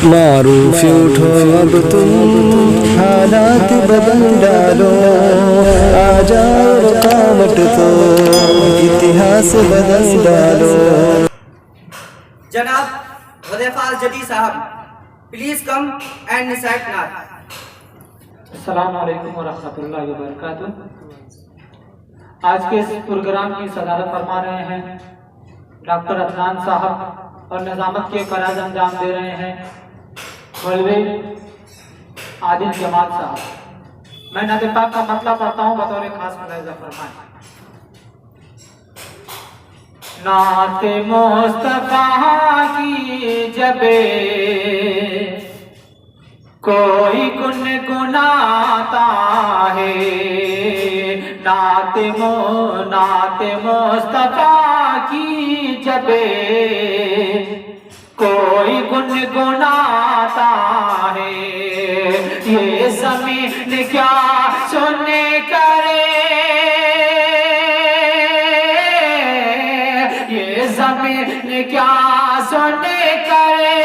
معروف اٹھو اب تم حالات بدل ڈالو، آ جاؤ رکاوٹ تو اتہاس بدل ڈالو۔ جناب حذیفہ الجدی صاحب، پلیز کم اینڈ ریسائٹ نعت۔ السلام علیکم ورحمۃ اللہ وبرکاتہ۔ آج کے اس پروگرام کی صدارت فرما رہے ہیں ڈاکٹر عدنان صاحب اور نظامت کے فراز انجام دے رہے ہیں مولوی عادل جمال صاحب۔ میں نعت پاک کا مطلب پڑھتا ہوں، بطور خاص ملاحظہ فرمائیں۔ نعت مصطفیٰ کی جب کوئی گنگناتا ہے، نعت مصطفیٰ کی جب کوئی گنگناتا ہے، یہ زمین کیا سننے کرے، یہ زمین کیا سننے کرے،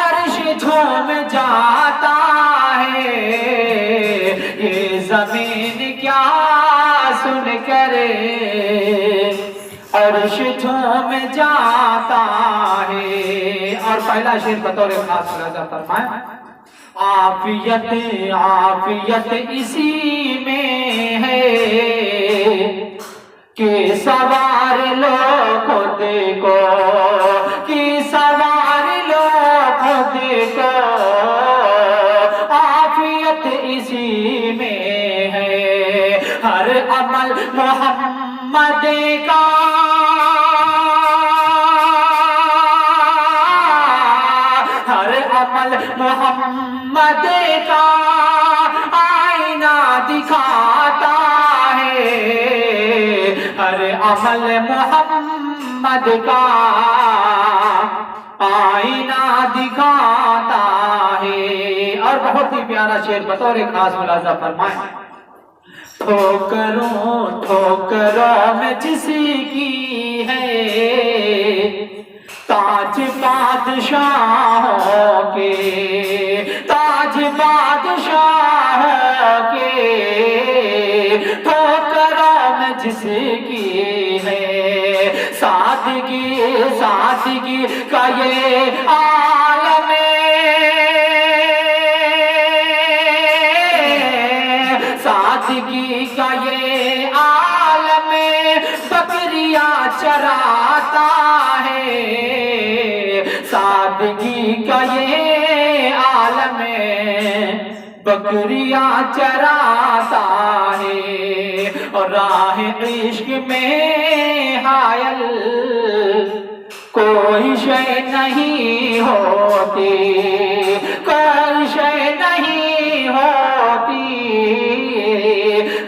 عرش جھوم جاتا ہے، یہ زمین کیا سن کرے، عرش جھوم جاتا ہے۔ اور پہلا شعر بطور خاص ملاحظہ فرمائیں۔ عافیت عافیت اسی میں ہے کہ سوار لو خود کو، کہ سوار لو خود کو، عافیت اسی میں ہے، ہر عمل محمد کا، ہر عمل محمد کا آئینہ دکھاتا ہے، ہر عمل محمد کا آئینہ دکھاتا ہے۔ اور بہت ہی پیارا شعر بطور خاص ملاحظہ فرمائیں۔ ٹھوکروں ٹھوکروں میں جس کی ہے تاج بادشاہوں کے، تاج بادشاہوں کے، ٹھوکروں میں جس کی ہے سادگی، سادگی کا یہ عالم، سادگی کا یہ عالم، بکریاں چراتا ہے، سادگی کا یہ عالم بکریاں چراتا ہے، اور راہ عشق میں حائل کوئی شے نہیں ہوتی، کوئی شے نہیں ہوتی،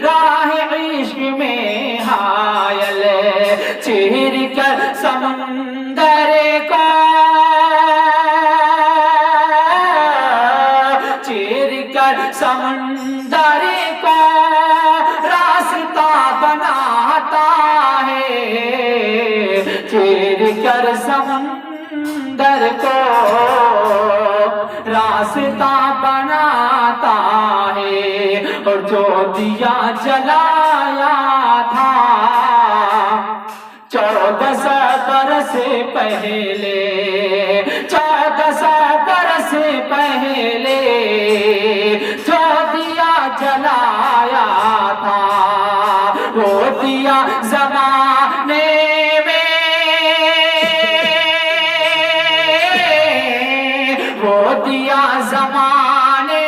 راہ عشق میں حائل چیر کر سمندر کو، چیر کر سمندر کو راستہ بناتا ہے، چیر کر سمندر کو راستہ بناتا ہے، اور جو دیا جلایا تھا 1400 برس پہلے، 1400 برس پہلے جو دیا جلایا تھا، وہ دیا زمانے میں، وہ دیا زمانے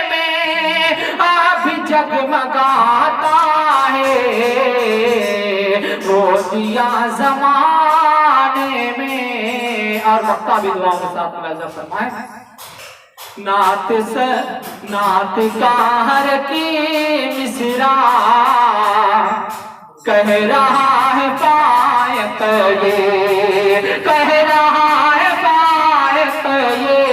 میں اب جگمگاتا ہے، وہ دیا زمانے میں۔ اور وقتہ بھی دعاؤں کے ساتھ ملاحظہ فرمائیں۔ نعت کہر کی مصرع کہہ رہا ہے فائق یہ، کہہ رہا ہے فائق یہ،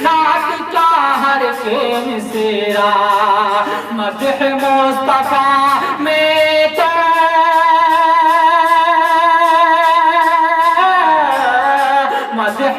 نعت کہر کی مصرع مدح مصطفیٰ میں تو مدح